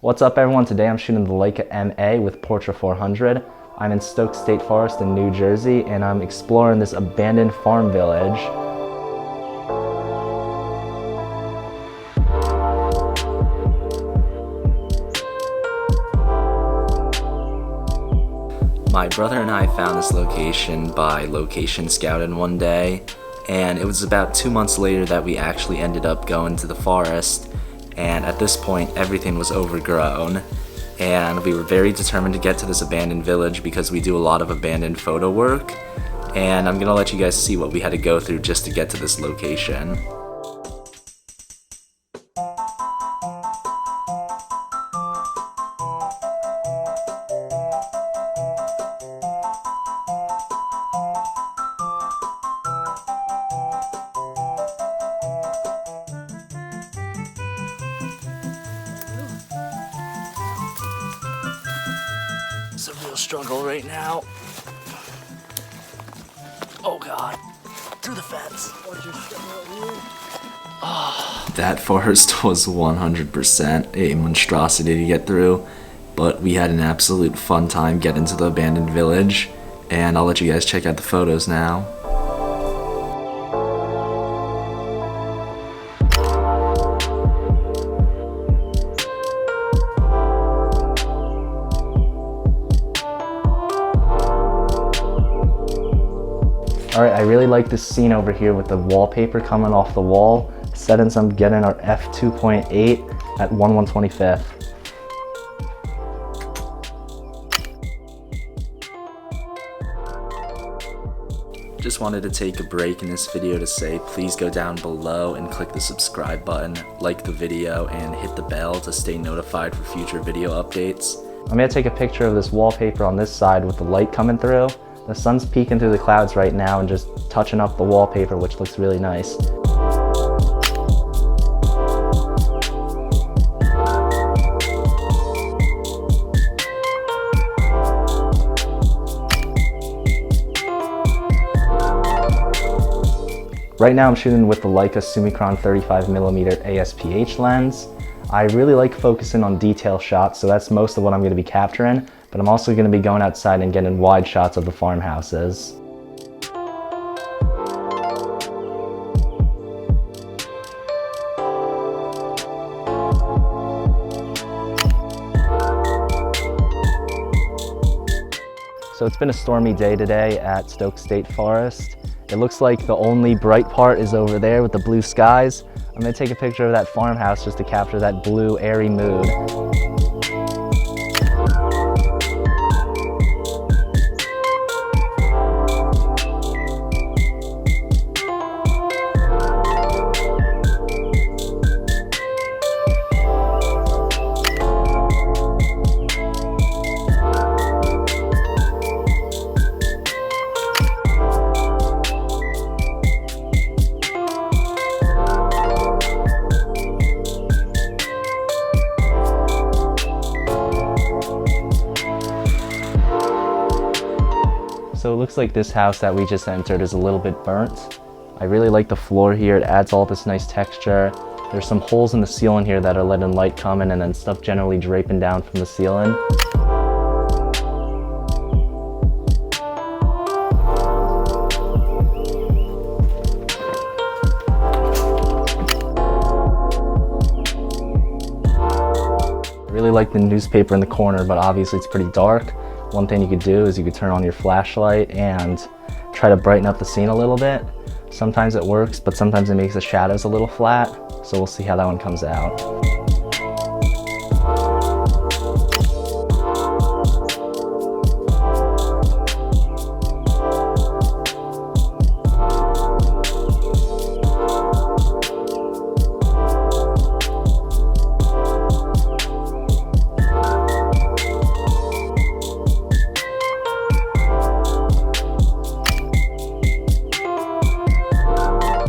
What's up everyone? Today I'm shooting the Leica MA with Portra 400. I'm in Stokes State Forest in New Jersey and I'm exploring this abandoned farm village. My brother and I found this location by location scouting one day, and it was about 2 months later that we actually ended up going to the forest. And at this point everything was overgrown, and we were very determined to get to this abandoned village because we do a lot of abandoned photo work, and I'm gonna let you guys see what we had to go through just to get to this location. It's a real struggle right now. Oh God, through the fence. Oh, that forest was 100% a monstrosity to get through, but we had an absolute fun time getting to the abandoned village, and I'll let you guys check out the photos now. Alright, I really like this scene over here with the wallpaper coming off the wall, set in some getting our f2.8 at 1/125th. Just wanted to take a break in this video to say please go down below and click the subscribe button, like the video, and hit the bell to stay notified for future video updates. I'm going to take a picture of this wallpaper on this side with the light coming through. The sun's peeking through the clouds right now and just touching up the wallpaper, which looks really nice. Right now I'm shooting with the Leica Summicron 35mm ASPH lens. I really like focusing on detail shots, so that's most of what I'm going to be capturing, but I'm also going to be going outside and getting wide shots of the farmhouses. So it's been a stormy day today at Stokes State Forest. It looks like the only bright part is over there with the blue skies. I'm going to take a picture of that farmhouse just to capture that blue, airy mood. So it looks like this house that we just entered is a little bit burnt. I really like the floor here. It adds all this nice texture. There's some holes in the ceiling here that are letting light come in, and then stuff generally draping down from the ceiling. I really like the newspaper in the corner, but obviously it's pretty dark. One thing you could do is you could turn on your flashlight and try to brighten up the scene a little bit. Sometimes it works, but sometimes it makes the shadows a little flat, so we'll see how that one comes out.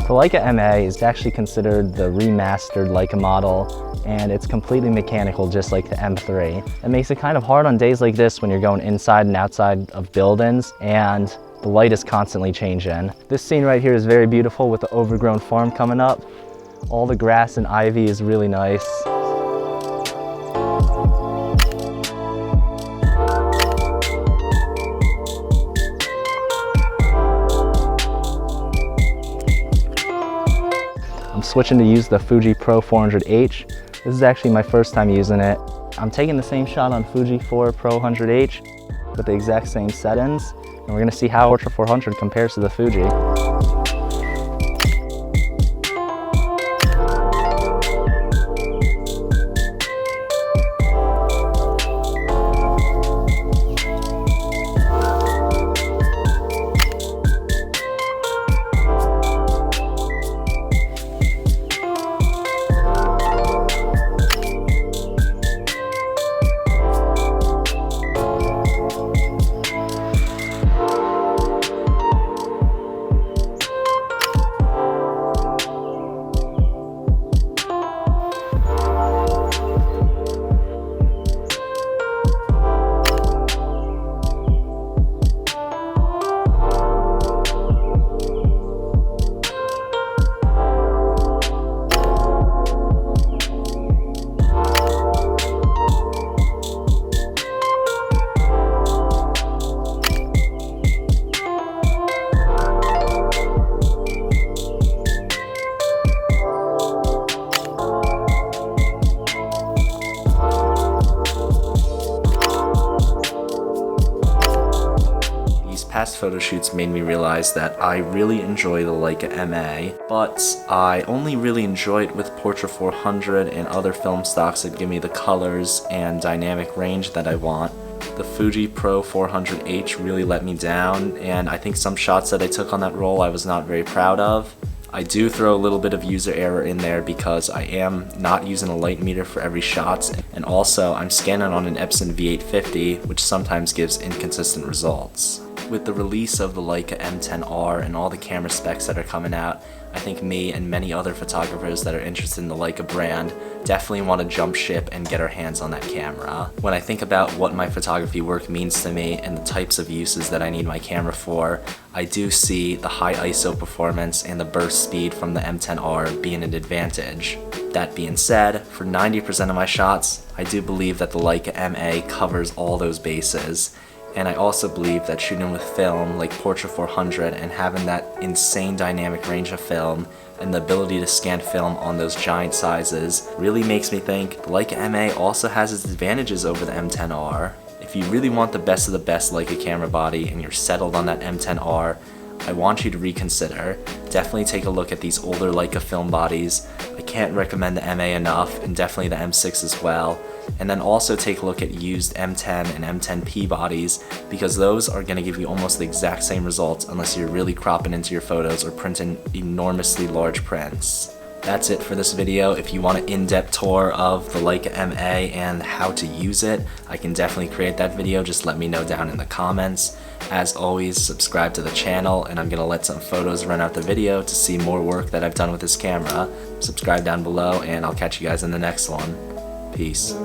The Leica MA is actually considered the remastered Leica model, and it's completely mechanical just like the M3. It makes it kind of hard on days like this when you're going inside and outside of buildings and the light is constantly changing. This scene right here is very beautiful with the overgrown farm coming up. All the grass and ivy is really nice. switching to use the Fuji Pro 400H. This is actually my first time using it. I'm taking the same shot on Fuji 4 Pro 100H with the exact same settings, and we're gonna see how Portra 400 compares to the Fuji. Past photo shoots made me realize that I really enjoy the Leica MA, but I only really enjoy it with Portra 400 and other film stocks that give me the colors and dynamic range that I want. The Fuji Pro 400H really let me down, and I think some shots that I took on that roll I was not very proud of. I do throw a little bit of user error in there because I am not using a light meter for every shot, and also I'm scanning on an Epson V850, which sometimes gives inconsistent results. With the release of the Leica M10-R and all the camera specs that are coming out, I think me and many other photographers that are interested in the Leica brand definitely want to jump ship and get our hands on that camera. When I think about what my photography work means to me and the types of uses that I need my camera for, I do see the high ISO performance and the burst speed from the M10-R being an advantage. That being said, for 90% of my shots, I do believe that the Leica MA covers all those bases. And I also believe that shooting with film like Portra 400 and having that insane dynamic range of film and the ability to scan film on those giant sizes really makes me think the Leica MA also has its advantages over the M10R. If you really want the best of the best Leica camera body and you're settled on that M10R, I want you to reconsider. Definitely take a look at these older Leica film bodies. I can't recommend the MA enough, and definitely the M6 as well. And then also take a look at used M10 and M10P bodies, because those are going to give you almost the exact same results unless you're really cropping into your photos or printing enormously large prints. That's it for this video. If you want an in-depth tour of the Leica MA and how to use it, I can definitely create that video. Just let me know down in the comments. As always, subscribe to the channel, and I'm going to let some photos run out the video to see more work that I've done with this camera. Subscribe down below, and I'll catch you guys in the next one. Peace.